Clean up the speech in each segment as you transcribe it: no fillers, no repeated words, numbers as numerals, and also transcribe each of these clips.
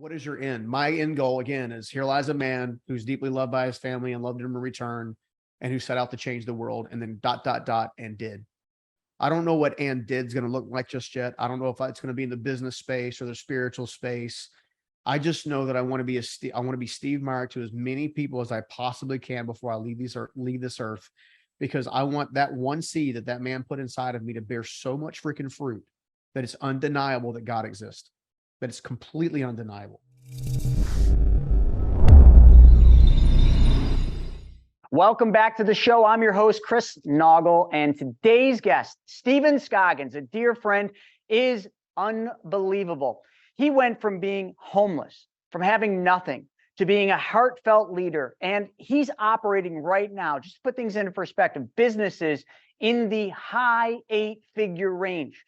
What is your end? My end goal, again, is here lies a man who's deeply loved by his family and loved him in return, and who set out to change the world, and then ... and did. I don't know what and did's going to look like just yet. I don't know if it's going to be in the business space or the spiritual space. I just know that I want to be Steve Myrick to as many people as I possibly can before I leave this earth, because I want that one seed that man put inside of me to bear so much freaking fruit that it's undeniable that God exists, that it's completely undeniable. Welcome back to the show. I'm your host, Chris Naugle, and today's guest, Stephen Scoggins, a dear friend, is unbelievable. He went from being homeless, from having nothing, to being a heartfelt leader, and he's operating right now, just to put things into perspective, businesses in the high 8-figure range.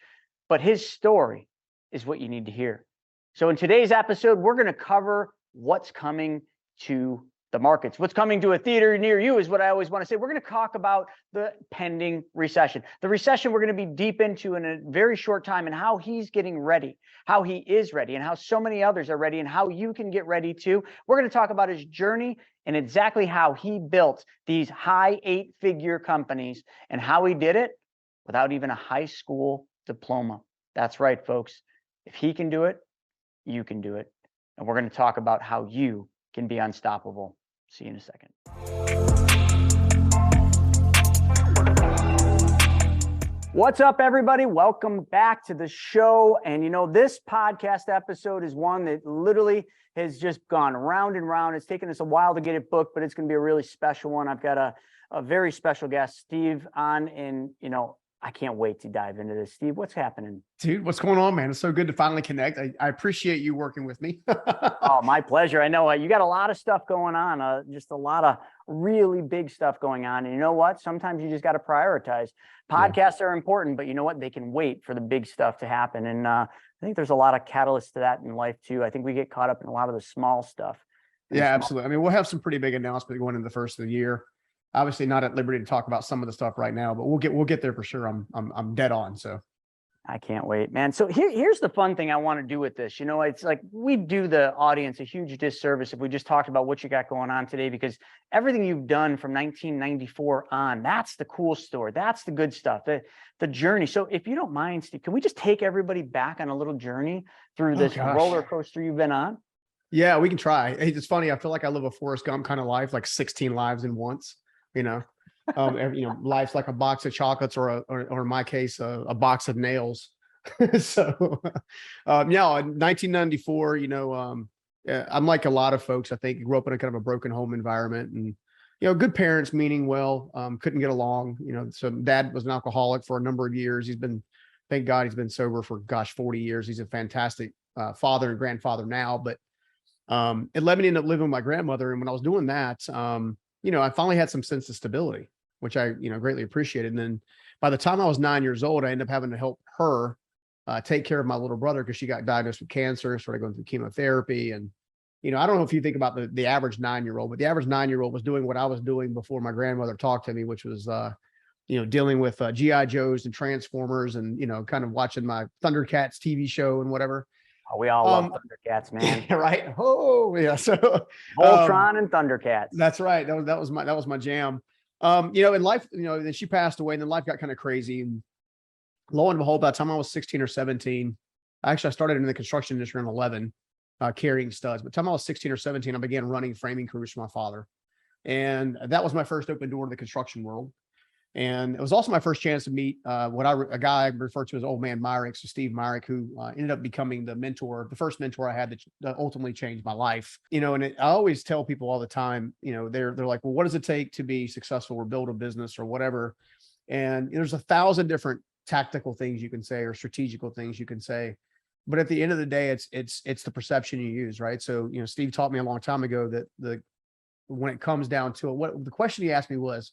But his story is what you need to hear. So in today's episode, we're going to cover what's coming to the markets. What's coming to a theater near you is what I always want to say. We're going to talk about the pending recession. The recession we're going to be deep into in a very short time, and how he's getting ready, how he is ready, and how so many others are ready, and how you can get ready too. We're going to talk about his journey and exactly how he built these high 8-figure companies and how he did it without even a high school diploma. That's right, folks. If he can do it, you can do it. And we're going to talk about how you can be unstoppable. See you in a second. What's up, everybody? Welcome back to the show. And you know, this podcast episode is one that literally has just gone round and round. It's taken us a while to get it booked, but it's going to be a really special one. I've got a very special guest, Steve, on, and you know, I can't wait to dive into this. Steve, what's happening? Dude, what's going on, man? It's so good to finally connect. I appreciate you working with me. Oh, my pleasure. I know you got a lot of stuff going on, just a lot of really big stuff going on. And you know what? Sometimes you just got to prioritize. Podcasts are important, but you know what? They can wait for the big stuff to happen. And I think there's a lot of catalysts to that in life too. I think we get caught up in a lot of the small stuff. Yeah, absolutely. I mean, we'll have some pretty big announcements going into the first of the year. Obviously not at liberty to talk about some of the stuff right now, but we'll get there for sure. I'm dead on. So I can't wait, man. So here's the fun thing I want to do with this. You know, it's like we do the audience a huge disservice if we just talked about what you got going on today, because everything you've done from 1994 on, that's the cool story. That's the good stuff, the journey. So if you don't mind, Steve, can we just take everybody back on a little journy through this roller coaster you've been on? Yeah, we can try. It's funny. I feel like I live a Forrest Gump kind of life, like 16 lives in once. You know, life's like a box of chocolates, or in my case, a box of nails. So, in 1994, I'm like a lot of folks, I think, grew up in a kind of a broken home environment, and, good parents meaning well, couldn't get along, so dad was an alcoholic for a number of years. Thank God he's been sober for 40 years. He's a fantastic father and grandfather now, but it led me to end up living with my grandmother. And when I was doing that, I finally had some sense of stability, which I, greatly appreciated. And then by the time I was 9 years old, I ended up having to help her take care of my little brother, because she got diagnosed with cancer, started going through chemotherapy. And, I don't know if you think about the average 9-year-old, but the average 9-year-old was doing what I was doing before my grandmother talked to me, which was, dealing with G.I. Joes and Transformers, and, kind of watching my Thundercats TV show and whatever. Oh, we all love Thundercats, man. Right. Oh, yeah. So Voltron and Thundercats. That's right. That was my jam. In life, then she passed away, and then life got kind of crazy. And lo and behold, by the time I was 16 or 17, I started in the construction industry around 11, carrying studs. By the time I was 16 or 17, I began running framing crews for my father. And that was my first open door to the construction world. And it was also my first chance to meet a guy I refer to as Old Man Myrick, so Steve Myrick, who ended up becoming the first mentor I had that ultimately changed my life. And I always tell people all the time, they're like, well, what does it take to be successful or build a business or whatever? And there's 1,000 different tactical things you can say, or strategical things you can say. But at the end of the day, it's the perception you use, right? So, Steve taught me a long time ago that when it comes down to it, what the question he asked me was,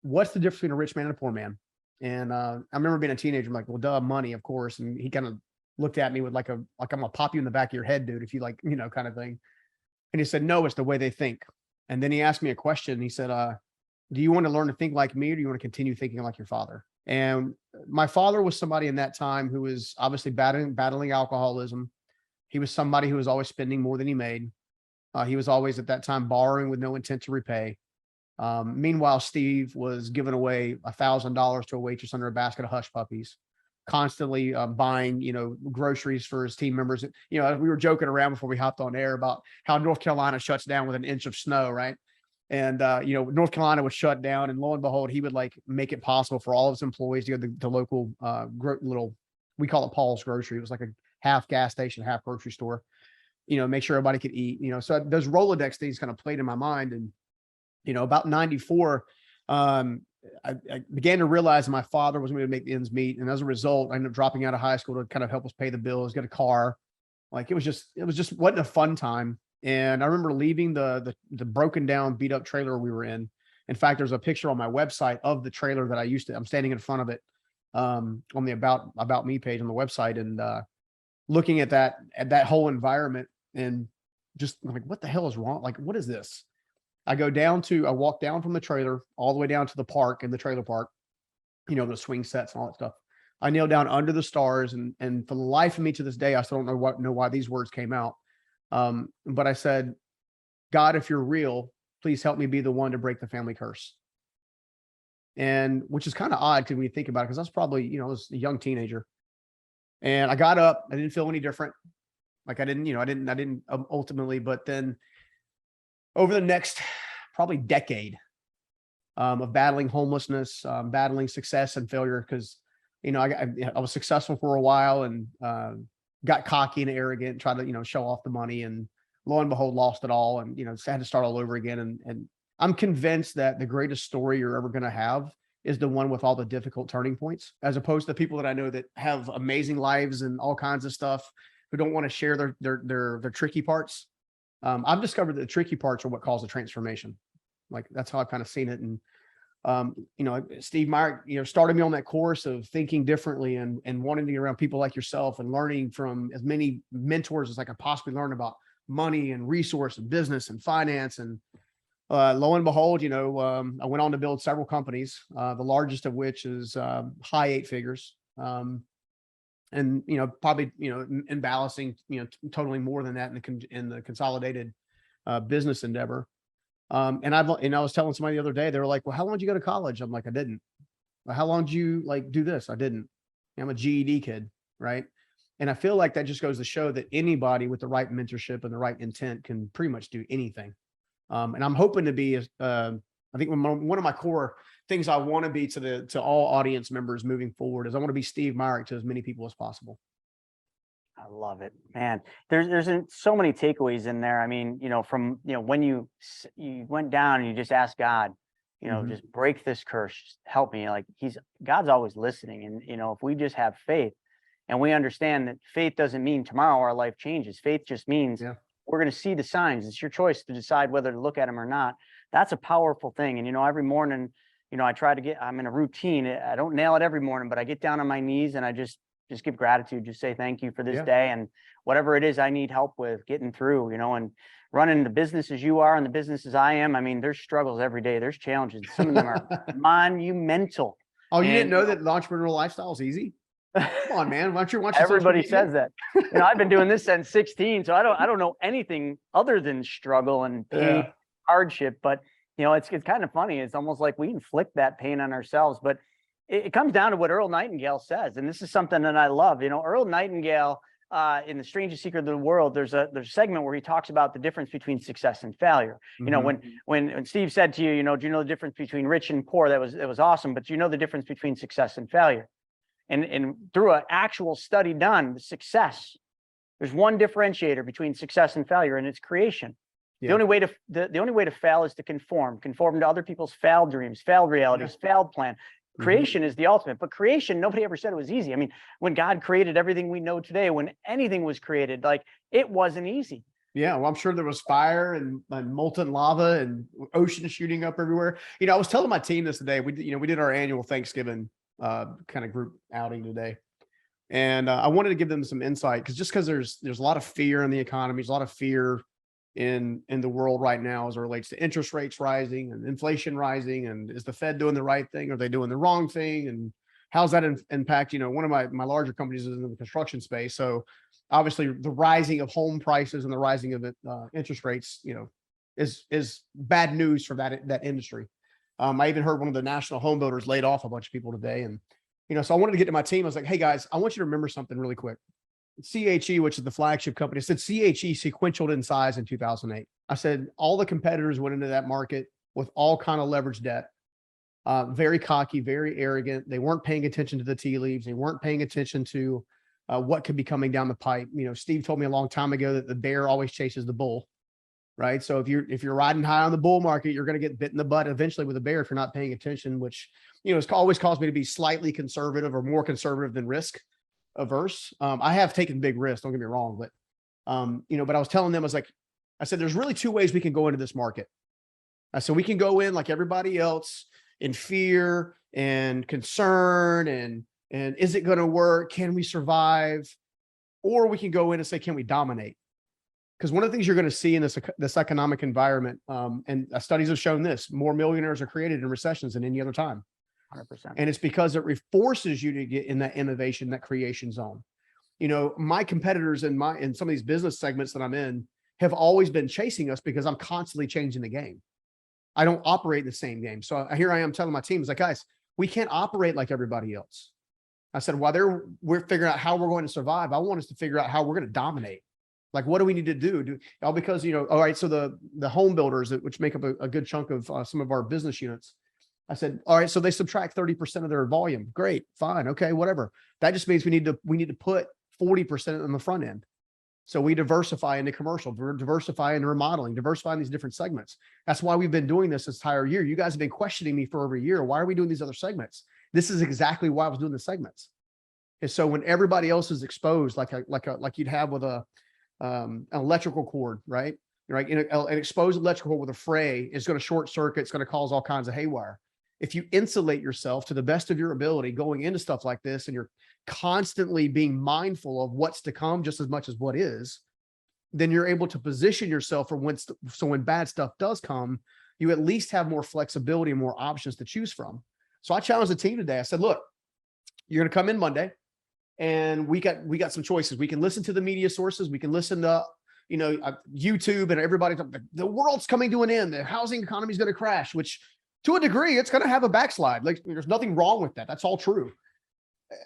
what's the difference between a rich man and a poor man? And I remember being a teenager, I'm like, well, duh, money, of course. And he kind of looked at me with like I'm gonna pop you in the back of your head, dude, if you kind of thing. And he said, no, it's the way they think. And then he asked me a question. He said, do you want to learn to think like me, or do you want to continue thinking like your father? And my father was somebody in that time who was obviously battling alcoholism. He was somebody who was always spending more than he made. He was always at that time borrowing with no intent to repay. Meanwhile, Steve was giving away $1,000 to a waitress under a basket of hush puppies, constantly buying, groceries for his team members. We were joking around before we hopped on air about how North Carolina shuts down with an inch of snow, right? And, North Carolina would shut down, and lo and behold, he would like make it possible for all of his employees to go to the local little, we call it Paul's Grocery. It was like a half gas station, half grocery store, make sure everybody could eat, so those Rolodex things kind of played in my mind. And, about 94, I began to realize my father was going to make the ends meet. And as a result, I ended up dropping out of high school to kind of help us pay the bills, get a car. Like it wasn't a fun time. And I remember leaving the broken down, beat up trailer we were in. In fact, there's a picture on my website of the trailer that I'm standing in front of it, on the about me page on the website, and looking at that whole environment, and just like, what the hell is wrong? Like, what is this? I walk down from the trailer all the way down to the park, in the trailer park, the swing sets and all that stuff. I kneel down under the stars, and for the life of me to this day, I still don't know why these words came out. But I said, God, if you're real, please help me be the one to break the family curse. And which is kind of odd when you think about it, because I was probably, I was a young teenager, and I got up. I didn't feel any different. Like I didn't ultimately, but then over the next probably decade of battling homelessness, battling success and failure, because, I was successful for a while, and got cocky and arrogant, tried to, show off the money, and lo and behold, lost it all. And, had to start all over again. And I'm convinced that the greatest story you're ever going to have is the one with all the difficult turning points, as opposed to people that I know that have amazing lives and all kinds of stuff, who don't want to share their tricky parts. I've discovered that the tricky parts are what cause the transformation. Like that's how I've kind of seen it. And, Steve Meyer, started me on that course of thinking differently, and wanting to be around people like yourself, and learning from as many mentors as I could possibly learn about money and resource and business and finance. And lo and behold, I went on to build several companies, the largest of which is high 8 figures. And, probably, in balancing, totaling more than that in the consolidated business endeavor. And I was telling somebody the other day, they were like, well, how long did you go to college? I'm like, I didn't. Well, how long did you do this? I didn't. I'm a GED kid. Right. And I feel like that just goes to show that anybody with the right mentorship and the right intent can pretty much do anything. And I'm hoping to be, I think one of my core things I want to be to all audience members moving forward is I want to be Steve Myrick to as many people as possible. I love it, man. There's so many takeaways in there. I mean, from, when you went down and you just asked God, just break this curse, just help me. Like God's always listening. And, if we just have faith, and we understand that faith doesn't mean tomorrow our life changes. Faith just means we're going to see the signs. It's your choice to decide whether to look at them or not. That's a powerful thing. And, every morning, I try to I'm in a routine. I don't nail it every morning, but I get down on my knees and I just give gratitude, just say thank you for this day, and whatever it is I need help with getting through, and running the business as you are and the business as I am. I mean, there's struggles every day. There's challenges. Some of them are monumental. Oh, you didn't know that the entrepreneurial lifestyle is easy? Come on, man. Why don't you watch? Everybody says that. I've been doing this since 16, so I don't know anything other than struggle and pain, hardship. But it's kind of funny. It's almost like we inflict that pain on ourselves. But it comes down to what Earl Nightingale says, and this is something that I love. Earl Nightingale, in The Strangest Secret of the World, there's a segment where he talks about the difference between success and failure. When Steve said to you, do you know the difference between rich and poor? That was awesome. But do you know the difference between success and failure? And through an actual study done, success, there's one differentiator between success and failure, and it's creation. Yeah. The only way to fail is to conform to other people's failed dreams, failed realities, failed plan. Creation is the ultimate, but creation, nobody ever said it was easy. I mean, when God created everything we know today, when anything was created, like it wasn't easy. Yeah, well, I'm sure there was fire and molten lava and ocean shooting up everywhere. I was telling my team this today. We did our annual Thanksgiving kind of group outing today, and I wanted to give them some insight because there's a lot of fear in the economy, there's a lot of fear in the world right now as it relates to interest rates rising and inflation rising, and is the Fed doing the right thing? Are they doing the wrong thing? And how's that impact? One of my larger companies is in the construction space, so obviously the rising of home prices and the rising of interest rates, is bad news for that industry. I even heard one of the national home builders laid off a bunch of people today. And, so I wanted to get to my team. I was like, hey guys, I want you to remember something really quick. CHE, which is the flagship company, I said CHE sequentialed in size in 2008. I said all the competitors went into that market with all kind of leveraged debt, very cocky, very arrogant. They weren't paying attention to the tea leaves. They weren't paying attention to what could be coming down the pipe. Steve told me a long time ago that the bear always chases the bull, right? So if you're riding high on the bull market, you're going to get bit in the butt eventually with a bear if you're not paying attention, which, it's always caused me to be slightly conservative or more conservative than risk averse. I have taken big risks, don't get me wrong, but, but I was telling them, I said, there's really two ways we can go into this market. I said, we can go in like everybody else in fear and concern and is it going to work? Can we survive? Or we can go in and say, can we dominate? Because one of the things you're going to see in this economic environment, and studies have shown this, more millionaires are created in recessions than any other time. 100%. And it's because it forces you to get in that innovation, that creation zone. My competitors in some of these business segments that I'm in have always been chasing us because I'm constantly changing the game. I don't operate the same game. So here I am telling my team, guys, we can't operate like everybody else. I said, while we're figuring out how we're going to survive, I want us to figure out how we're going to dominate. Like, what do we need to do? Because, all right, so the home builders, which make up a good chunk of some of our business units, I said, all right, so they subtract 30% of their volume. Great, fine, okay, whatever. That just means we need to put 40% on the front end. So we diversify into commercial, diversify into remodeling, diversify in these different segments. That's why we've been doing this entire year. You guys have been questioning me for over a year. Why are we doing these other segments? This is exactly why I was doing the segments. And so when everybody else is exposed, like you'd have with an electrical cord, right? Right. An exposed electrical cord with a fray is going to short circuit. It's going to cause all kinds of haywire. If you insulate yourself to the best of your ability going into stuff like this, and you're constantly being mindful of what's to come just as much as what is, then you're able to position yourself for when bad stuff does come, you at least have more flexibility and more options to choose from. So I challenged the team today. I said, look, you're going to come in Monday and we got some choices. We can listen to the media sources. We can listen to, YouTube and everybody. The world's coming to an end. The housing economy is going to crash, which to a degree, it's going to have a backslide. Like, there's nothing wrong with that. That's all true.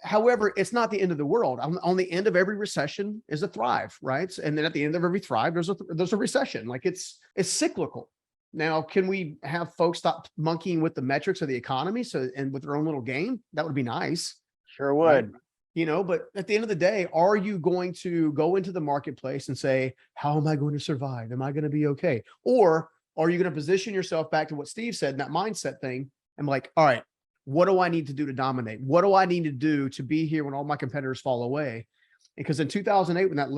However, it's not the end of the world. On the end of every recession is a thrive, right? And then at the end of every thrive, there's a recession. Like, it's cyclical. Now, can we have folks stop monkeying with the metrics of the economy and with their own little game? That would be nice. Sure would. Right? But at the end of the day, are you going to go into the marketplace and say, how am I going to survive? Am I going to be okay? Or are you going to position yourself back to what Steve said, that mindset thing? I'm like, all right, what do I need to do to dominate? What do I need to do to be here when all my competitors fall away? Because in 2008, when that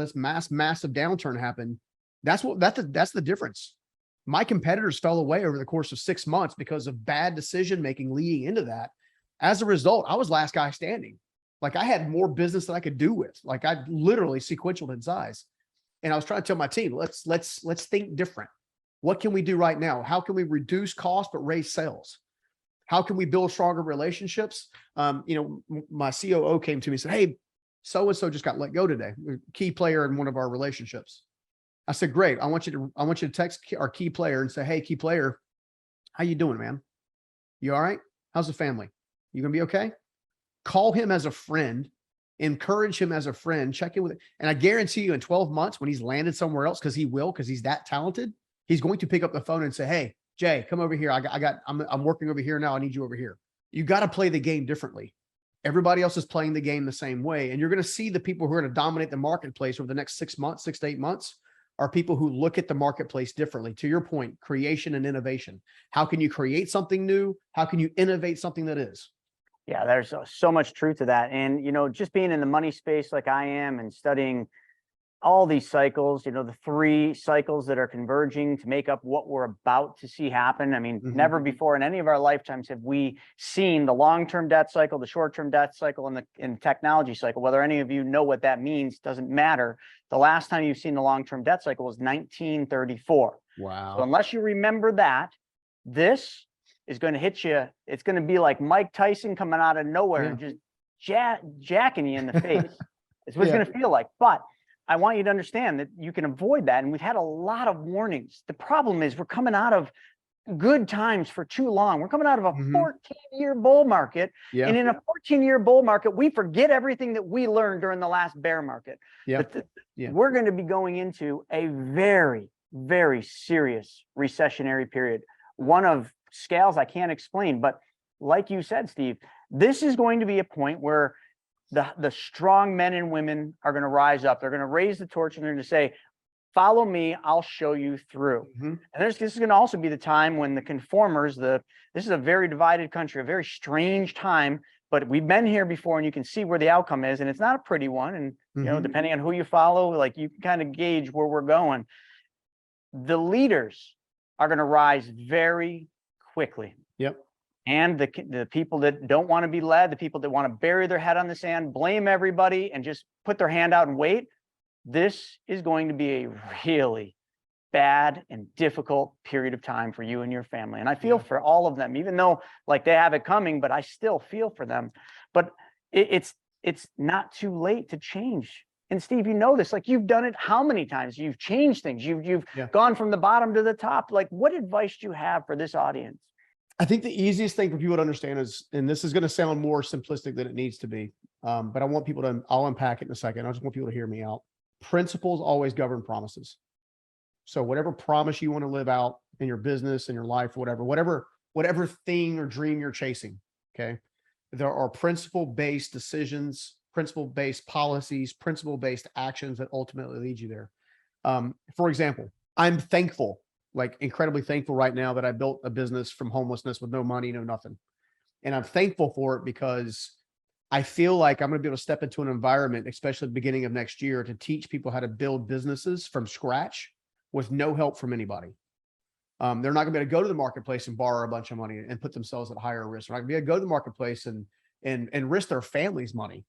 massive downturn happened, that's the difference. My competitors fell away over the course of 6 months because of bad decision-making leading into that. As a result, I was last guy standing. Like, I had more business than I could do with. Like, I literally sequentialed in size. And I was trying to tell my team, let's think different. What can we do right now? How can we reduce costs but raise sales? How can we build stronger relationships? My COO came to me and said, hey, so-and-so just got let go today, a key player in one of our relationships. I said, great. I want you to text our key player and say, hey, key player, how you doing, man? You all right? How's the family? You gonna be okay? Call him as a friend, encourage him as a friend, check in with it. And I guarantee you in 12 months, when he's landed somewhere else, because he's that talented, he's going to pick up the phone and say, hey, Jay, come over here. I'm working over here now. I need you over here. You got to play the game differently. Everybody else is playing the game the same way. And you're going to see the people who are going to dominate the marketplace over the next 6 to 8 months are people who look at the marketplace differently. To your point, creation and innovation. How can you create something new? How can you innovate something that is? Yeah, there's so much truth to that. And, just being in the money space like I am and studying all these cycles, the 3 cycles that are converging to make up what we're about to see happen. I mean, never before in any of our lifetimes have we seen the long-term debt cycle, the short-term debt cycle, and the technology cycle. Whether any of you know what that means doesn't matter. The last time you've seen the long-term debt cycle was 1934. Wow. So unless you remember that, this is going to hit you. It's going to be like Mike Tyson coming out of nowhere and just jacking you in the face. It's what it's going to feel like. But I want you to understand that you can avoid that. And we've had a lot of warnings. The problem is we're coming out of good times for too long. We're coming out of a 14-year bull market. Yeah. And in a 14-year bull market, we forget everything that we learned during the last bear market. Yeah. We're going to be going into a very, very serious recessionary period. One of scales I can't explain, but like you said, Steve, this is going to be a point where the strong men and women are going to rise up. They're going to raise the torch and they're going to say, follow me, I'll show you through. And this is going to also be the time when the conformers, this is a very divided country, a very strange time, but we've been here before and you can see where the outcome is. And it's not a pretty one. And, you know, depending on who you follow, like you can kind of gauge where we're going. The leaders are going to rise very quickly. Yep. And the people that don't want to be led, the people that want to bury their head on the sand, blame everybody and just put their hand out and wait. This is going to be a really bad and difficult period of time for you and your family. And I feel for all of them, even though like they have it coming, but I still feel for them. But it's not too late to change. And Steve, you know this, like you've done it how many times? You've changed things. You've gone from the bottom to the top. Like what advice do you have for this audience? I think the easiest thing for people to understand is, and this is going to sound more simplistic than it needs to be, but I want people to, I'll unpack it in a second. I just want people to hear me out. Principles always govern promises. So whatever promise you want to live out in your business, in your life, whatever thing or dream you're chasing, okay? There are principle-based decisions, principle-based policies, principle-based actions that ultimately lead you there. For example, I'm thankful, like incredibly thankful right now that I built a business from homelessness with no money, no nothing. And I'm thankful for it because I feel like I'm going to be able to step into an environment, especially at the beginning of next year, to teach people how to build businesses from scratch with no help from anybody. They're not going to be able to go to the marketplace and borrow a bunch of money and put themselves at higher risk. They're not going to be able to go to the marketplace and risk their family's money,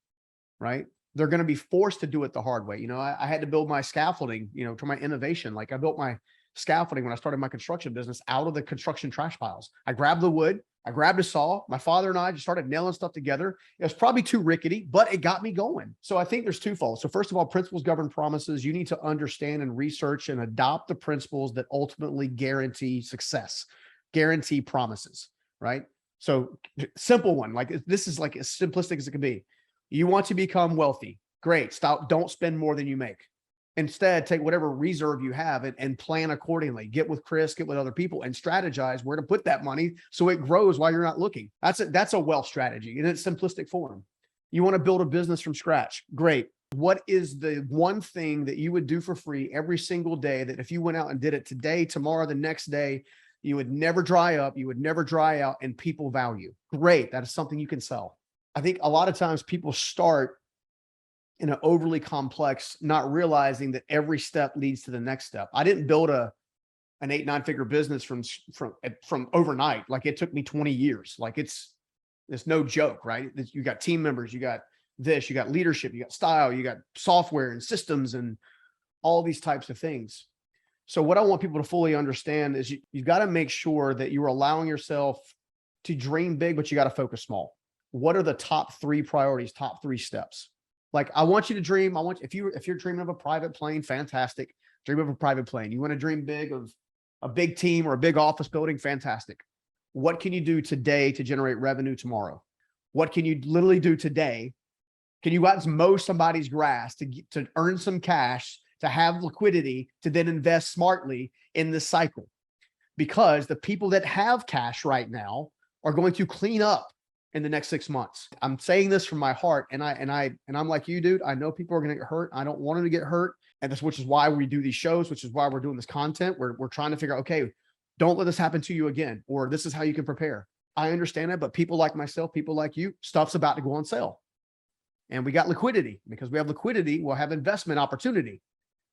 right? They're going to be forced to do it the hard way. You know, I had to build my scaffolding, you know, to my innovation. Like I built my scaffolding when I started my construction business out of the construction trash piles. I grabbed the wood, I grabbed a saw. My father and I just started nailing stuff together. It was probably too rickety, but it got me going. So I think there's twofold. So first of all, principles govern promises. You need to understand and research and adopt the principles that ultimately guarantee success, guarantee promises, right? So simple one, like this is like as simplistic as it can be. You want to become wealthy. Great. Don't spend more than you make. Instead, take whatever reserve you have and plan accordingly. Get with Chris, get with other people and strategize where to put that money so it grows while you're not looking. That's a wealth strategy in its simplistic form. You want to build a business from scratch. Great. What is the one thing that you would do for free every single day that if you went out and did it today, tomorrow, the next day, you would never dry up, you would never dry out, and people value? Great. That is something you can sell. I think a lot of times people start in an overly complex, not realizing that every step leads to the next step. I didn't build an 8-9 figure business from overnight. Like it took me 20 years. Like it's no joke, right? You got team members, you got this, you got leadership, you got style, you got software and systems and all these types of things. So what I want people to fully understand is you've got to make sure that you're allowing yourself to dream big, but you got to focus small. What are the top 3 priorities, top 3 steps? Like I want you to dream. If you're dreaming of a private plane, fantastic. Dream of a private plane. You want to dream big of a big team or a big office building, fantastic. What can you do today to generate revenue tomorrow? What can you literally do today? Can you go out and mow somebody's grass to earn some cash, to have liquidity, to then invest smartly in this cycle? Because the people that have cash right now are going to clean up in the next 6 months. I'm saying this from my heart, and I'm like you, dude. I know people are going to get hurt. I don't want them to get hurt, and which is why we do these shows, which is why we're doing this content. We're trying to figure out, okay, don't let this happen to you again, or this is how you can prepare. I understand that, but people like myself, people like you, stuff's about to go on sale, and we got liquidity. Because we have liquidity, we'll have investment opportunity.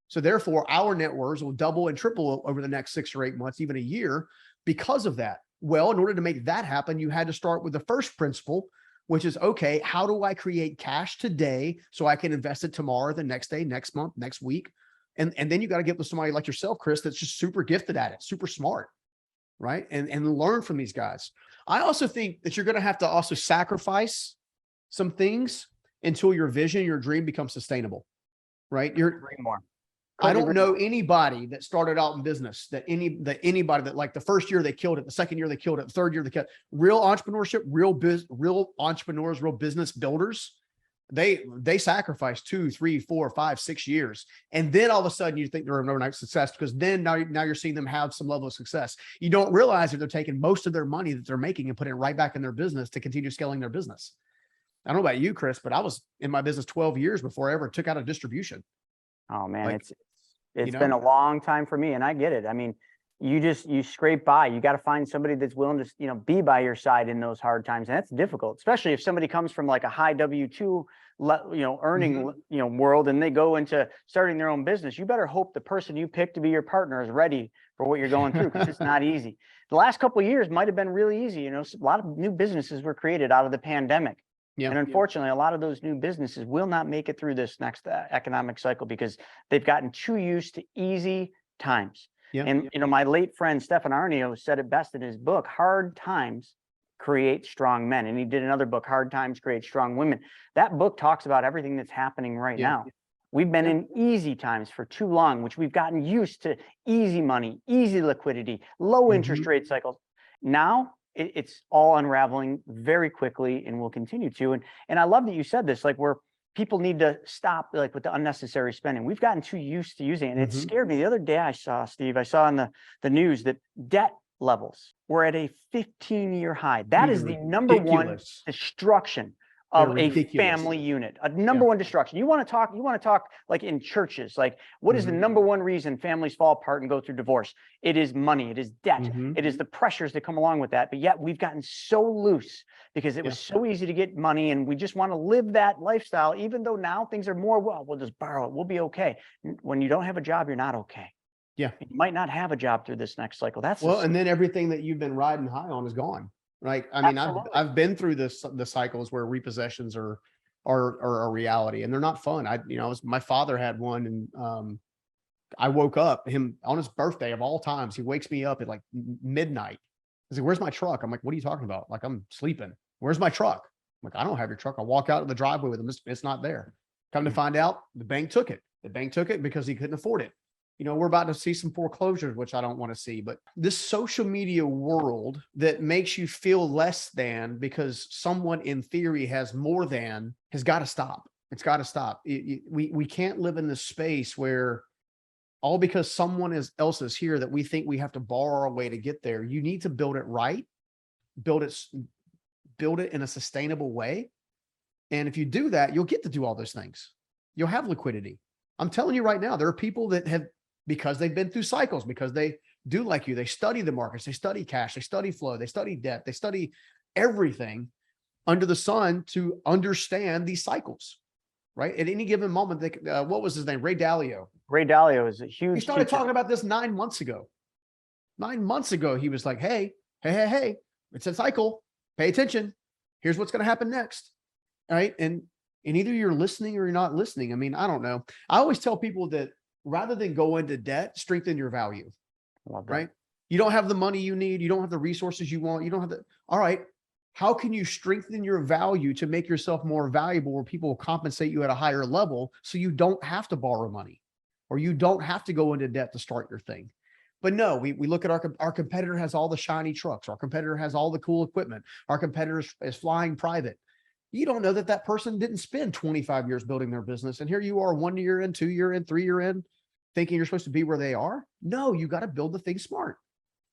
So therefore, our net worths will double and triple over the next 6 or 8 months, even a year, because of that. Well, in order to make that happen, you had to start with the first principle, which is, okay, how do I create cash today so I can invest it tomorrow, the next day, next month, next week? And then you got to get with somebody like yourself, Chris, that's just super gifted at it, super smart, right? And learn from these guys. I also think that you're going to have to also sacrifice some things until your vision, your dream becomes sustainable. right? Agree more. I Couldn't don't agree know more. anybody that started out in business that anybody that like the first year they killed it, the second year they killed it, the third year they killed it. Real entrepreneurship, real entrepreneurs, real business builders. They sacrifice 2, 3, 4, 5, 6 years. And then all of a sudden you think they're an overnight success because then now you're seeing them have some level of success. You don't realize that they're taking most of their money that they're making and putting it right back in their business to continue scaling their business. I don't know about you, Chris, but I was in my business 12 years before I ever took out a distribution. Oh man, Like, it's been a long time for me, and I get it. I mean, you scrape by. You got to find somebody that's willing to, be by your side in those hard times, and that's difficult, especially if somebody comes from like a high W-2, earning, world, and they go into starting their own business. You better hope the person you pick to be your partner is ready for what you're going through, because it's not easy. The last couple of years might have been really easy. A lot of new businesses were created out of the pandemic. Yeah. And unfortunately, a lot of those new businesses will not make it through this next economic cycle because they've gotten too used to easy times. Yeah. And, my late friend, Stefan Arnio, said it best in his book, Hard Times Create Strong Men. And he did another book, Hard Times Create Strong Women. That book talks about everything that's happening right now. We've been in easy times for too long, which we've gotten used to easy money, easy liquidity, low interest rate cycles. Now, it's all unraveling very quickly and will continue to. And I love that you said this, like where people need to stop like with the unnecessary spending. We've gotten too used to using it. And it scared me. The other day I saw on the news that debt levels were at a 15-year high. That is the number one destruction of a family unit, a number one destruction. You want to talk like in churches, like what is the number one reason families fall apart and go through divorce? It is money, it is debt, it is the pressures that come along with that. But yet we've gotten so loose because it was so easy to get money and we just want to live that lifestyle, even though now things are more, well, we'll just borrow it, we'll be okay. When you don't have a job, you're not okay. Yeah. You might not have a job through this next cycle. And then everything that you've been riding high on is gone. Right. I mean, I've been through the cycles where repossessions are a reality and they're not fun. My father had one and I woke up him on his birthday of all times. He wakes me up at like midnight. He's like, where's my truck? I'm like, what are you talking about? Like, I'm sleeping. Where's my truck? I'm like, I don't have your truck. I walk out of the driveway with him. It's not there. Come to find out the bank took it. The bank took it because he couldn't afford it. We're about to see some foreclosures, which I don't want to see, but this social media world that makes you feel less than because someone in theory has more than has got to stop. It's got to stop. We can't live in this space where all because someone else is here that we think we have to borrow our way to get there. You need to build it right, build it in a sustainable way. And if you do that, you'll get to do all those things. You'll have liquidity. I'm telling you right now, there are people that have, because they've been through cycles, because they do like you, they study the markets, they study cash, they study flow, they study debt, they study everything under the sun to understand these cycles, right? At any given moment, what was his name? Ray Dalio. Ray Dalio is a huge. He started talking about this 9 months ago. 9 months ago, he was like, hey, it's a cycle. Pay attention. Here's what's going to happen next. All right. And either you're listening or you're not listening. I mean, I don't know. I always tell people that rather than go into debt, strengthen your value, right? You don't have the money you need. You don't have the resources you want. You don't have all right. How can you strengthen your value to make yourself more valuable where people will compensate you at a higher level so you don't have to borrow money or you don't have to go into debt to start your thing? But no, we look at our competitor has all the shiny trucks. Our competitor has all the cool equipment. Our competitor is flying private. You don't know that person didn't spend 25 years building their business. And here you are 1 year in, 2 year in, 3 year in, thinking you're supposed to be where they are. No, you got to build the thing smart.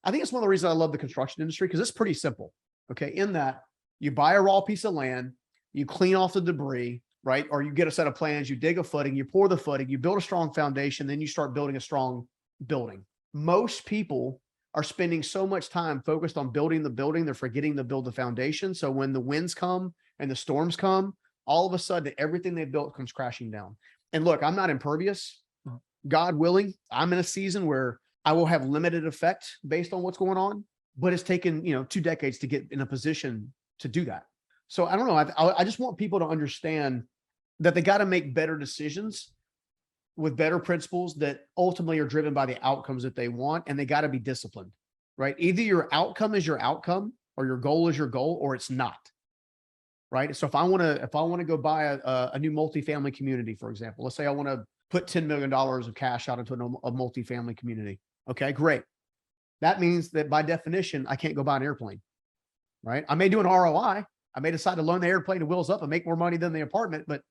I think it's one of the reasons I love the construction industry because it's pretty simple. Okay. In that you buy a raw piece of land, you clean off the debris, right? Or you get a set of plans, you dig a footing, you pour the footing, you build a strong foundation, then you start building a strong building. Most people are spending so much time focused on building the building, they're forgetting to build the foundation. So when the winds come and the storms come, all of a sudden everything they built comes crashing down. And look, I'm not impervious. God willing, I'm in a season where I will have limited effect based on what's going on, but it's taken, 2 decades to get in a position to do that. So I don't know. I just want people to understand that they got to make better decisions with better principles that ultimately are driven by the outcomes that they want. And they got to be disciplined, right? Either your outcome is your outcome or your goal is your goal, or it's not. Right. So if I want to go buy a new multifamily community, for example, let's say I want to put $10 million of cash out into a multifamily community. Okay, great. That means that by definition, I can't go buy an airplane, right? I may do an ROI. I may decide to loan the airplane to wheels up and make more money than the apartment, but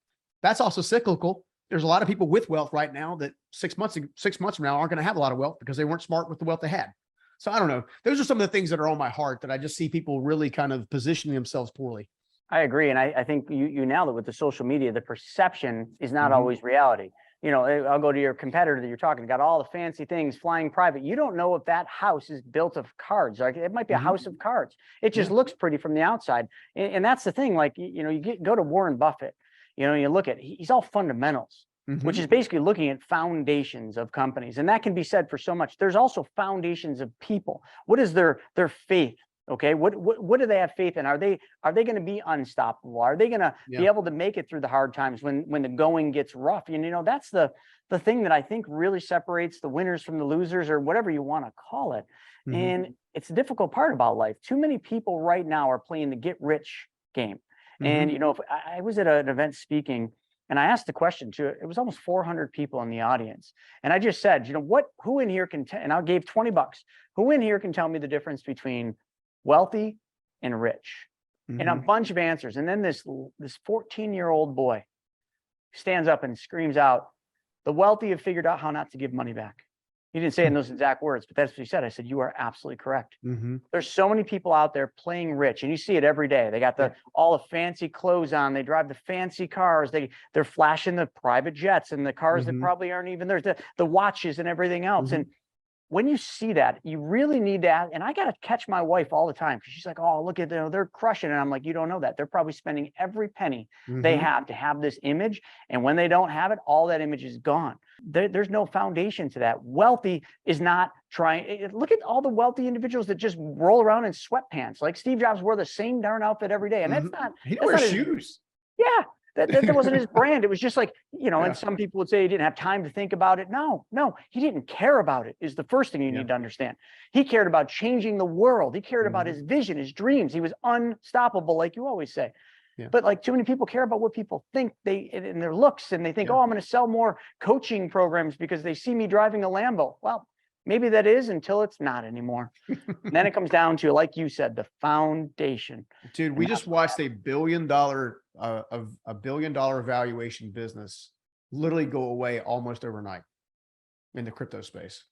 that's also cyclical. There's a lot of people with wealth right now that 6 months from now aren't going to have a lot of wealth because they weren't smart with the wealth they had. So I don't know. Those are some of the things that are on my heart that I just see people really kind of positioning themselves poorly. I agree. And I think you nailed it with the social media. The perception is not always reality. You know, I'll go to your competitor that you're talking, got all the fancy things, flying private. You don't know if that house is built of cards. Like it might be a house of cards. It just looks pretty from the outside. And that's the thing. Like, you know, go to Warren Buffett, you know, you look at, he's all fundamentals, which is basically looking at foundations of companies. And that can be said for so much. There's also foundations of people. What is their faith? Okay, what do they have faith in? Are they going to be unstoppable? Are they going to be able to make it through the hard times when the going gets rough? And you know, that's the thing that I think really separates the winners from the losers, or whatever you want to call it. And it's a difficult part about life. Too many people right now are playing the get rich game. And you know, if I was at an event speaking, and I asked the question to it was almost 400 people in the audience, and I just said, you know, who in here can and I gave $20. Who in here can tell me the difference between wealthy and rich? And a bunch of answers. And then this 14-year-old boy stands up and screams out, the wealthy have figured out how not to give money back. He didn't say it in those exact words, but that's what he said. I said, you are absolutely correct. There's so many people out there playing rich, and you see it every day. They got all the fancy clothes on. They drive the fancy cars. They're flashing the private jets and the cars that probably aren't even there, the watches and everything else. And when you see that, you really need to ask, and I got to catch my wife all the time because she's like, oh, look at them, they're crushing. And I'm like, you don't know that. They're probably spending every penny they have to have this image. And when they don't have it, all that image is gone. There's no foundation to that. Wealthy is not trying. Look at all the wealthy individuals that just roll around in sweatpants. Like Steve Jobs wore the same darn outfit every day. And that's not. He didn't wear shoes. Yeah. That wasn't his brand. It was just like, you know, and some people would say he didn't have time to think about it. No, he didn't care about it is the first thing you need to understand. He cared about changing the world. He cared about his vision, his dreams. He was unstoppable, like you always say. But like too many people care about what people think in their looks, and they think, oh, I'm going to sell more coaching programs because they see me driving a Lambo. Well, maybe that is until it's not anymore. And then it comes down to, like you said, the foundation. Dude, we just watched a $1 billion valuation business literally go away almost overnight in the crypto space.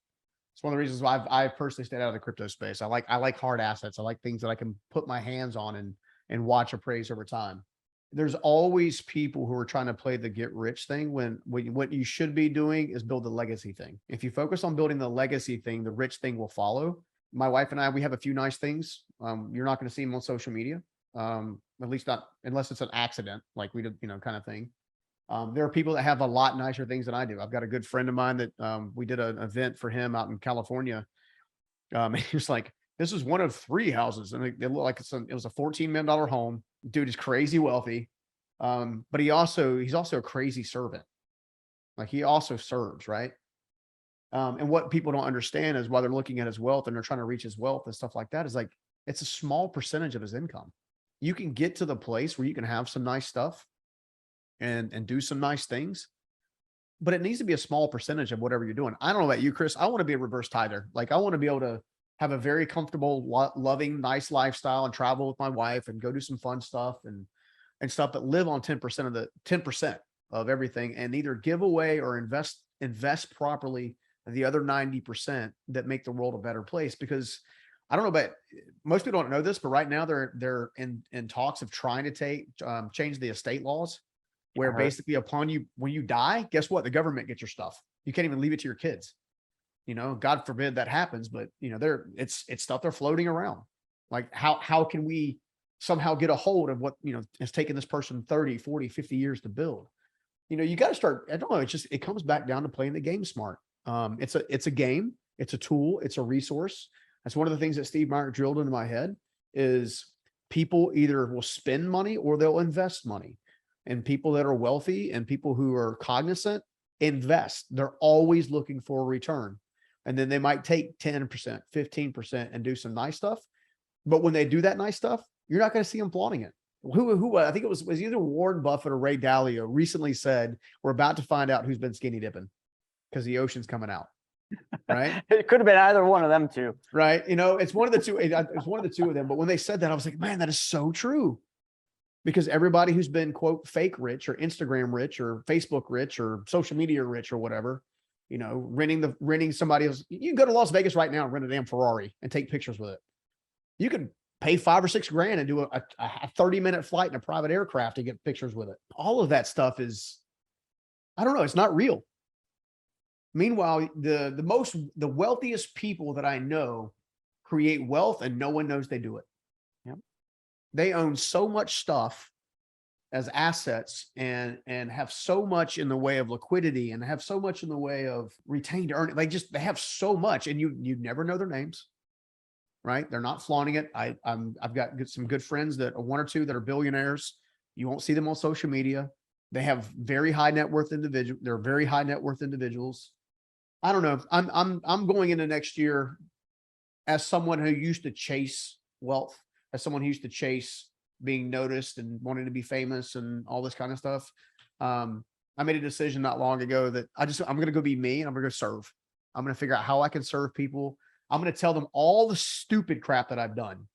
It's one of the reasons why I've personally stayed out of the crypto space. I like hard assets. I like things that I can put my hands on and watch appraise over time. There's always people who are trying to play the get rich thing when what you should be doing is build the legacy thing. If you focus on building the legacy thing, the rich thing will follow. My wife and I, we have a few nice things. You're not going to see them on social media. At least not unless it's an accident, like we did, you know, kind of thing. There are people that have a lot nicer things than I do. I've got a good friend of mine that we did an event for him out in California. And he was like, this is one of 3 houses, and it looked like it was a $14 million home. Dude is crazy wealthy, but he's also a crazy servant. Like he also serves, right? And what people don't understand is while they're looking at his wealth and they're trying to reach his wealth and stuff like that, is like it's a small percentage of his income. You can get to the place where you can have some nice stuff and do some nice things, but it needs to be a small percentage of whatever you're doing. I don't know about you, Chris. I want to be a reverse tither. Like I want to be able to have a very comfortable, loving, nice lifestyle and travel with my wife and go do some fun stuff and stuff, but live on 10% of everything, and either give away or invest properly the other 90% that make the world a better place. Because I don't know about most people don't know this, but right now they're in talks of trying to change the estate laws, where basically when you die, guess what? The government gets your stuff. You can't even leave it to your kids. You know, God forbid that happens, but you know, it's stuff they're floating around. Like how can we somehow get a hold of what, you know, has taken this person 30, 40, 50 years to build? You know, you got to start, I don't know. It comes back down to playing the game smart. It's a game, it's a tool, it's a resource. That's one of the things that Steve Meyer drilled into my head is people either will spend money or they'll invest money. And people that are wealthy and people who are cognizant invest. They're always looking for a return. And then they might take 10%, 15% and do some nice stuff. But when they do that nice stuff, you're not going to see them flaunting it. who I think it was either Warren Buffett or Ray Dalio recently said, we're about to find out who's been skinny dipping because the ocean's coming out. Right. It could have been either one of them two. Right. You know, it's one of the two. It's one of the two of them. But when they said that, I was like, man, that is so true. Because everybody who's been, quote, fake rich or Instagram rich or Facebook rich or social media rich or whatever, you know, renting somebody else. You can go to Las Vegas right now and rent a damn Ferrari and take pictures with it. You could pay $5 or $6 grand and do a 30-minute flight in a private aircraft to get pictures with it. All of that stuff is, I don't know, it's not real. Meanwhile, the wealthiest people that I know create wealth and no one knows they do it. Yep. They own so much stuff as assets and have so much in the way of liquidity and have so much in the way of retained earning. They have so much, and you never know their names, right? They're not flaunting it. I've got some good friends that are one or two that are billionaires. You won't see them on social media. They have very high net worth individuals. They're very high net worth individuals. I don't know. I'm going into next year as someone who used to chase wealth, as someone who used to chase being noticed and wanting to be famous and all this kind of stuff. I made a decision not long ago that I'm going to go be me and I'm going to go serve. I'm going to figure out how I can serve people. I'm going to tell them all the stupid crap that I've done.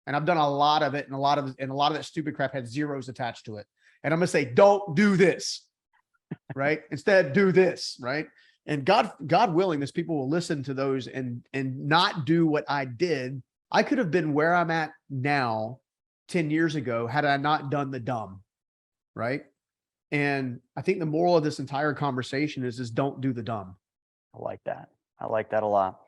And I've done a lot of it, and a lot of that stupid crap had zeros attached to it. And I'm going to say, don't do this, right? Instead, do this, right? And God willing, this people will listen to those and not do what I did. I could have been where I'm at now 10 years ago had I not done the dumb, right? And I think the moral of this entire conversation is don't do the dumb. I like that. I like that a lot.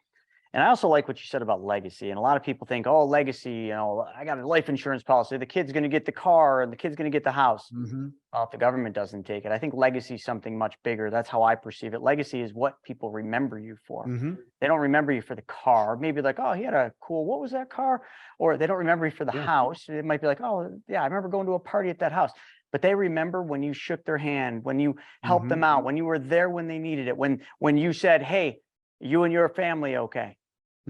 And I also like what you said about legacy. And a lot of people think, oh, legacy, you know, I got a life insurance policy. The kid's going to get the car and the kid's going to get the house. Mm-hmm. If the government doesn't take it, I think legacy is something much bigger. That's how I perceive it. Legacy is what people remember you for. Mm-hmm. They don't remember you for the car. Maybe like, oh, he had a cool, what was that car? Or they don't remember you for the house. It might be like, oh, yeah, I remember going to a party at that house. But they remember when you shook their hand, when you helped them out, when you were there when they needed it, when you said, hey, you and your family, okay.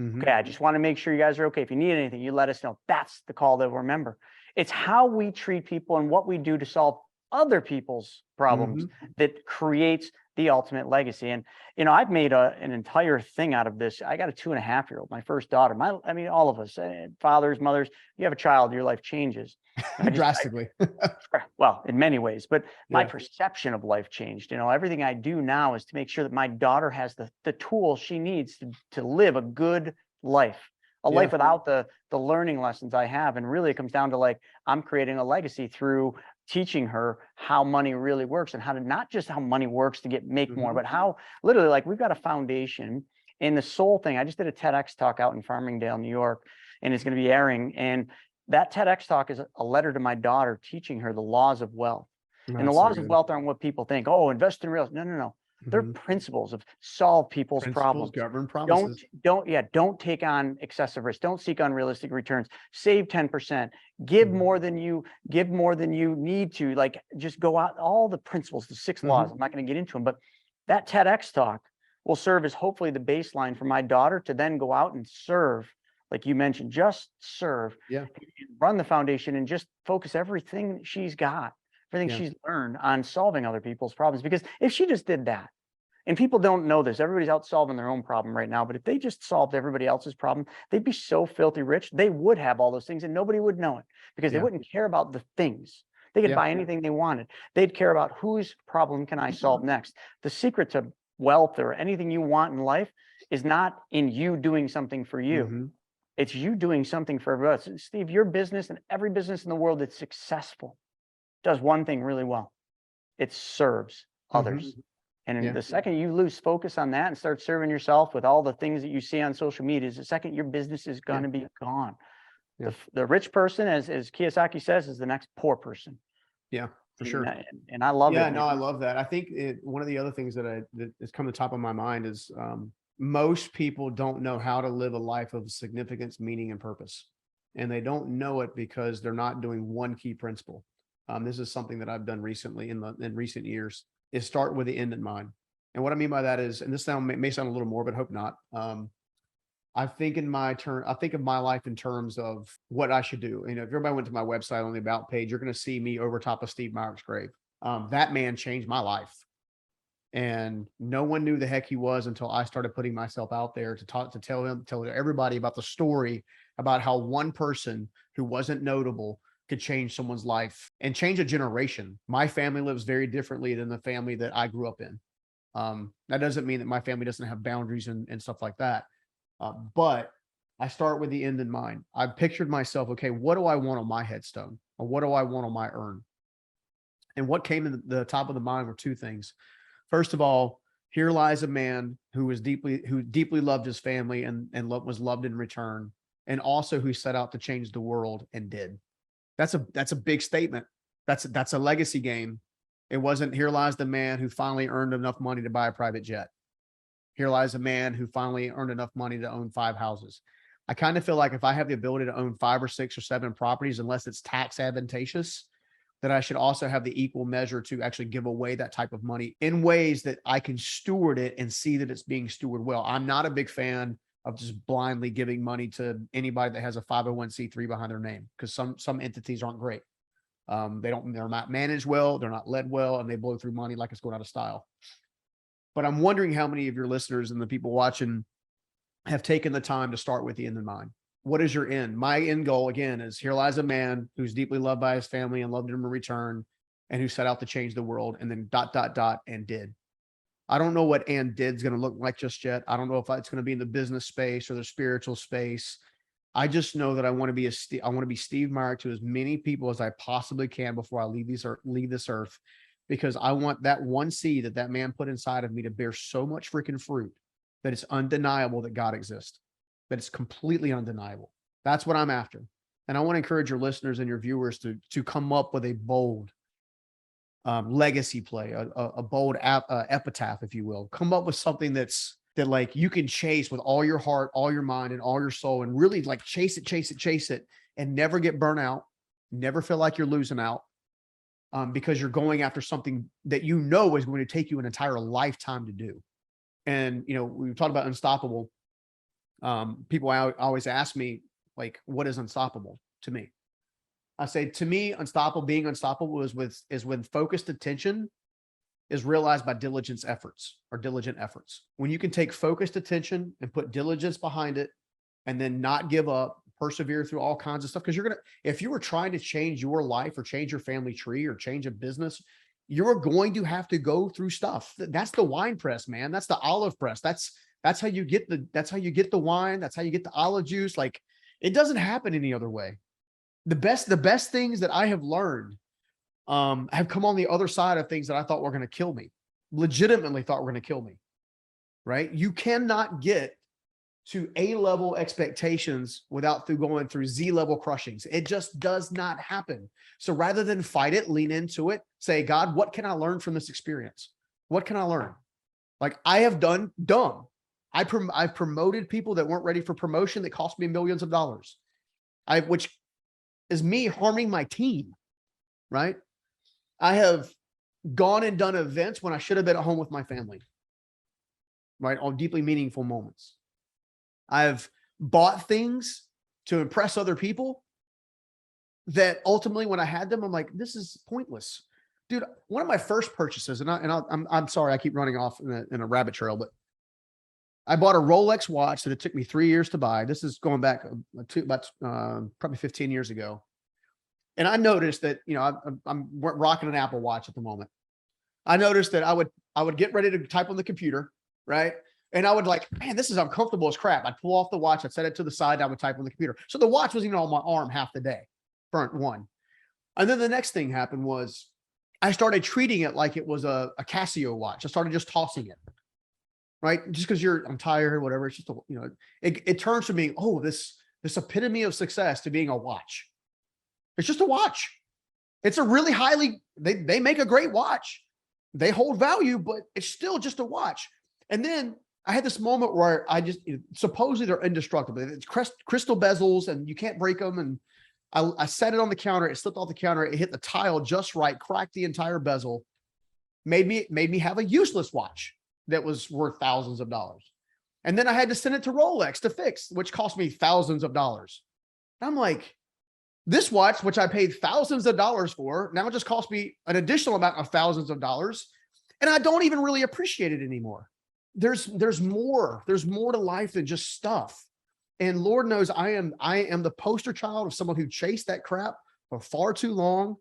Okay, I just want to make sure you guys are okay. If you need anything, you let us know. That's the call they'll remember. It's how we treat people and what we do to solve other people's problems that creates the ultimate legacy. And, you know, I've made an entire thing out of this. I got a 2.5-year-old, my first daughter. I mean, all of us, fathers, mothers, you have a child, your life changes. Drastically. Well, in many ways, but my perception of life changed. You know, everything I do now is to make sure that my daughter has the tools she needs to live a good life, a life without the learning lessons I have. And really it comes down to like, I'm creating a legacy through teaching her how money really works and how to, not just how money works to make more, but how literally, like, we've got a foundation in the soul thing. I just did a TEDx talk out in Farmingdale, New York, and it's going to be airing. And that TEDx talk is a letter to my daughter teaching her the laws of wealth. And the laws of wealth aren't what people think. Oh, invest in real estate. No. They're principles of solve people's problems. Govern promises. Don't take on excessive risk. Don't seek unrealistic returns. Save 10%. Give more than you need to. Like, just go out. All the principles, the 6 laws. I'm not going to get into them, but that TEDx talk will serve as hopefully the baseline for my daughter to then go out and serve. Like you mentioned, just serve, run the foundation and just focus everything she's got, everything she's learned on solving other people's problems. Because if she just did that, and people don't know this, everybody's out solving their own problem right now, but if they just solved everybody else's problem, they'd be so filthy rich. They would have all those things and nobody would know it because they wouldn't care about the things. They could buy anything they wanted. They'd care about whose problem can I solve next. The secret to wealth or anything you want in life is not in you doing something for you. It's you doing something for everybody else. Steve, your business and every business in the world that's successful does one thing really well. It serves others. And the second you lose focus on that and start serving yourself with all the things that you see on social media, is the second your business is going to be gone. The rich person, as Kiyosaki says, is the next poor person. Yeah, for sure. And I love it. Yeah, no, I love that. I think one of the other things that has come to the top of my mind is most people don't know how to live a life of significance, meaning, and purpose. And they don't know it because they're not doing one key principle. This is something that I've done recently in recent years, is start with the end in mind. And what I mean by that is, and this may sound a little morbid, hope not. I think of my life in terms of what I should do. If everybody went to my website on the About page, you're going to see me over top of Steve Meyer's grave. That man changed my life. And no one knew the heck he was until I started putting myself out there to tell everybody about the story about how one person who wasn't notable could change someone's life and change a generation. My family lives very differently than the family that I grew up in. That doesn't mean that my family doesn't have boundaries and stuff like that. But I start with the end in mind. I've pictured myself, okay, what do I want on my headstone? Or what do I want on my urn? And what came in the top of the mind were two things. First of all, here lies a man who deeply loved his family and was loved in return, and also who set out to change the world and did. That's a big statement. That's a legacy game. It wasn't here lies the man who finally earned enough money to buy a private jet. Here lies a man who finally earned enough money to own 5 houses. I kind of feel like if I have the ability to own 5 or 6 or 7 properties, unless it's tax advantageous, that I should also have the equal measure to actually give away that type of money in ways that I can steward it and see that it's being stewarded well. I'm not a big fan of just blindly giving money to anybody that has a 501c3 behind their name, because some entities aren't great. They're not managed well, they're not led well, and they blow through money like it's going out of style. But I'm wondering how many of your listeners and the people watching have taken the time to start with the end in mind. What is your end? My end goal, again, is here lies a man who's deeply loved by his family and loved him in return, and who set out to change the world, and then ... and did. I don't know what and did's going to look like just yet. I don't know if it's going to be in the business space or the spiritual space. I just know that I want to be Steve Meyer to as many people as I possibly can before I leave this earth, because I want that one seed that man put inside of me to bear so much freaking fruit that it's undeniable that God exists, that it's completely undeniable. That's what I'm after. And I want to encourage your listeners and your viewers to come up with a bold legacy play, a bold epitaph, if you will. Come up with something that like you can chase with all your heart, all your mind, and all your soul, and really like chase it, and never get burnt out, never feel like you're losing out, because you're going after something that you know is going to take you an entire lifetime to do. And we've talked about unstoppable. People always ask me, like, what is unstoppable to me? I say, to me, being unstoppable is when focused attention is realized by diligent efforts. When you can take focused attention and put diligence behind it, and then not give up, persevere through all kinds of stuff. Because if you were trying to change your life or change your family tree or change a business, you're going to have to go through stuff. That's the wine press, man. That's the olive press. That's how you get the wine. That's how you get the olive juice. Like, it doesn't happen any other way. The best things that I have learned have come on the other side of things that I thought were going to kill me, legitimately thought were going to kill me, right? You cannot get to A-level expectations without going through Z-level crushings. It just does not happen. So rather than fight it, lean into it, say, God, what can I learn from this experience? What can I learn? Like, I have done dumb. I've promoted people that weren't ready for promotion that cost me millions of dollars. Which is me harming my team, right? I have gone and done events when I should have been at home with my family, right? On deeply meaningful moments. I've bought things to impress other people that ultimately, when I had them, I'm like, this is pointless. Dude, one of my first purchases, I'm sorry, I keep running off in a rabbit trail, but I bought a Rolex watch that it took me 3 years to buy. This is going back to about probably 15 years ago. And I noticed that, I'm rocking an Apple Watch at the moment. I noticed that I would get ready to type on the computer, right? And I would like, man, this is uncomfortable as crap. I'd pull off the watch, I'd set it to the side, I would type on the computer. So the watch was even on my arm half the day, front one. And then the next thing happened was I started treating it like it was a Casio watch. I started just tossing it, right? Just because I'm tired or whatever. It's just, it turns from being, this epitome of success to being a watch. It's just a watch. It's a really they make a great watch. They hold value, but it's still just a watch. And then I had this moment where supposedly they're indestructible. It's crystal bezels and you can't break them. And I set it on the counter. It slipped off the counter. It hit the tile just right, cracked the entire bezel, made me have a useless watch that was worth thousands of dollars. And then I had to send it to Rolex to fix, which cost me thousands of dollars. I'm like, this watch, which I paid thousands of dollars for, now just cost me an additional amount of thousands of dollars. And I don't even really appreciate it anymore. There's more to life than just stuff. And Lord knows I am the poster child of someone who chased that crap for far too long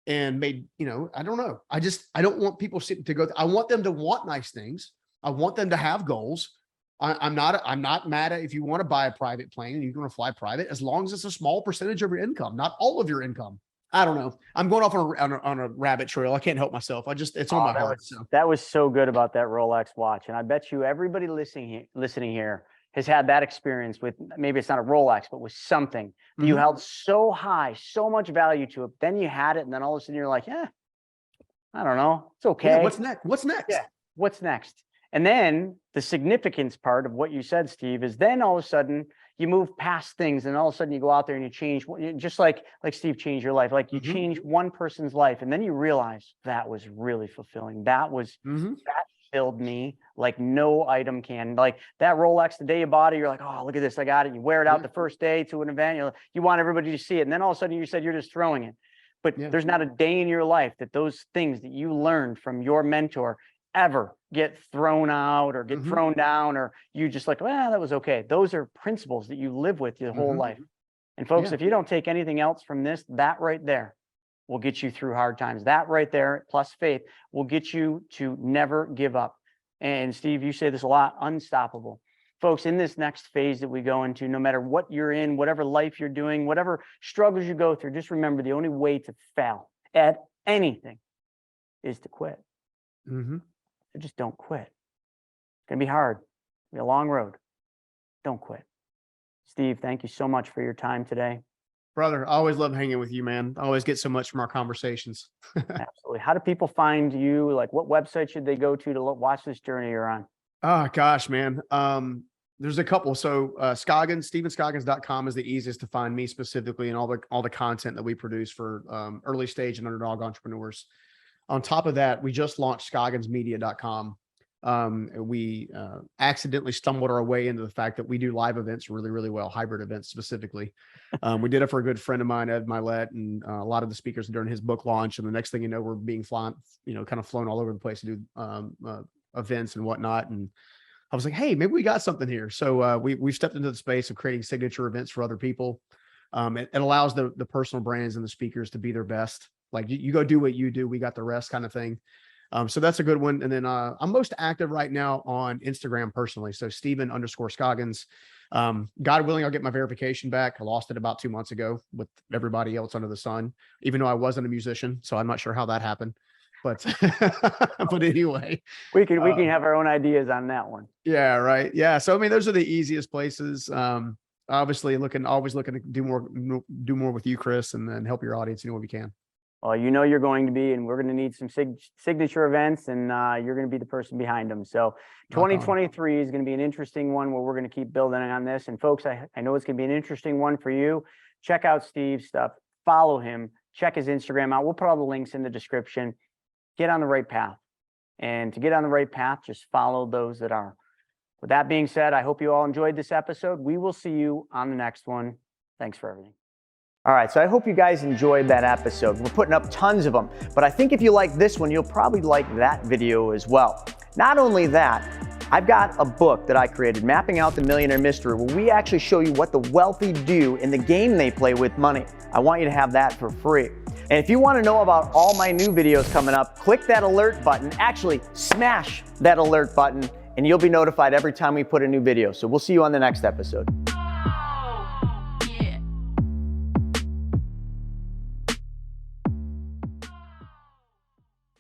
and made, I don't know. I don't want people to go. I want them to want nice things. I want them to have goals. I'm not mad at if you want to buy a private plane and you want to fly private, as long as it's a small percentage of your income, not all of your income. I don't know. I'm going off on a rabbit trail. I can't help myself. It's on my heart. That was so good about that Rolex watch. And I bet you everybody listening here has had that experience with, maybe it's not a Rolex, but with something that you held so high, so much value to it. Then you had it. And then all of a sudden you're like, I don't know. It's okay. Yeah, what's next? Yeah. What's next? And then the significance part of what you said, Steve, is then all of a sudden you move past things and all of a sudden you go out there and you change, just like Steve changed your life. Like you change one person's life and then you realize that was really fulfilling. That filled me like no item can. Like that Rolex, the day you bought it, you're like, oh, look at this, I got it. You wear it out the first day to an event. You want everybody to see it. And then all of a sudden you said you're just throwing it. But there's not a day in your life that those things that you learned from your mentor ever get thrown out or get thrown down, or you just like, well, that was okay. Those are principles that you live with your whole life. And folks, if you don't take anything else from this, that right there will get you through hard times. That right there, plus faith, will get you to never give up. And Steve, you say this a lot, unstoppable. Folks, in this next phase that we go into, no matter what you're in, whatever life you're doing, whatever struggles you go through, just remember the only way to fail at anything is to quit. So just don't quit. It's going to be hard. It'll be a long road. Don't quit. Steve, thank you so much for your time today. Brother, I always love hanging with you, man. I always get so much from our conversations. Absolutely. How do people find you? Like, what website should they go to watch this journey you're on? Oh, gosh, man. There's a couple. So Scoggins, stevenscoggins.com is the easiest to find me specifically, and all the content that we produce for early stage and underdog entrepreneurs. On top of that, we just launched scogginsmedia.com. We accidentally stumbled our way into the fact that we do live events really, really well, hybrid events specifically. We did it for a good friend of mine, Ed Milet, and a lot of the speakers during his book launch. And the next thing you know, we're being flown all over the place to do events and whatnot. And I was like, hey, maybe we got something here. So we've stepped into the space of creating signature events for other people. It allows the personal brands and the speakers to be their best. Like you go do what you do, we got the rest kind of thing. So that's a good one. And then I'm most active right now on Instagram personally. So Steven_Scoggins. God willing, I'll get my verification back. I lost it about 2 months ago with everybody else under the sun, even though I wasn't a musician. So I'm not sure how that happened. But but anyway, we can have our own ideas on that one. Yeah, right. Yeah. So I mean, those are the easiest places. Obviously always looking to do more with you, Chris, and then help your audience any way we can. Well, you're going to be, and we're going to need some signature events, and you're going to be the person behind them. So 2023 is going to be an interesting one where we're going to keep building on this. And folks, I know it's going to be an interesting one for you. Check out Steve's stuff, follow him, check his Instagram out. We'll put all the links in the description. Get on the right path. And to get on the right path, just follow those that are. With that being said, I hope you all enjoyed this episode. We will see you on the next one. Thanks for everything. All right, so I hope you guys enjoyed that episode. We're putting up tons of them, but I think if you like this one, you'll probably like that video as well. Not only that, I've got a book that I created, Mapping Out the Millionaire Mystery, where we actually show you what the wealthy do in the game they play with money. I want you to have that for free. And if you want to know about all my new videos coming up, click that alert button. Actually, smash that alert button, and you'll be notified every time we put a new video. So we'll see you on the next episode.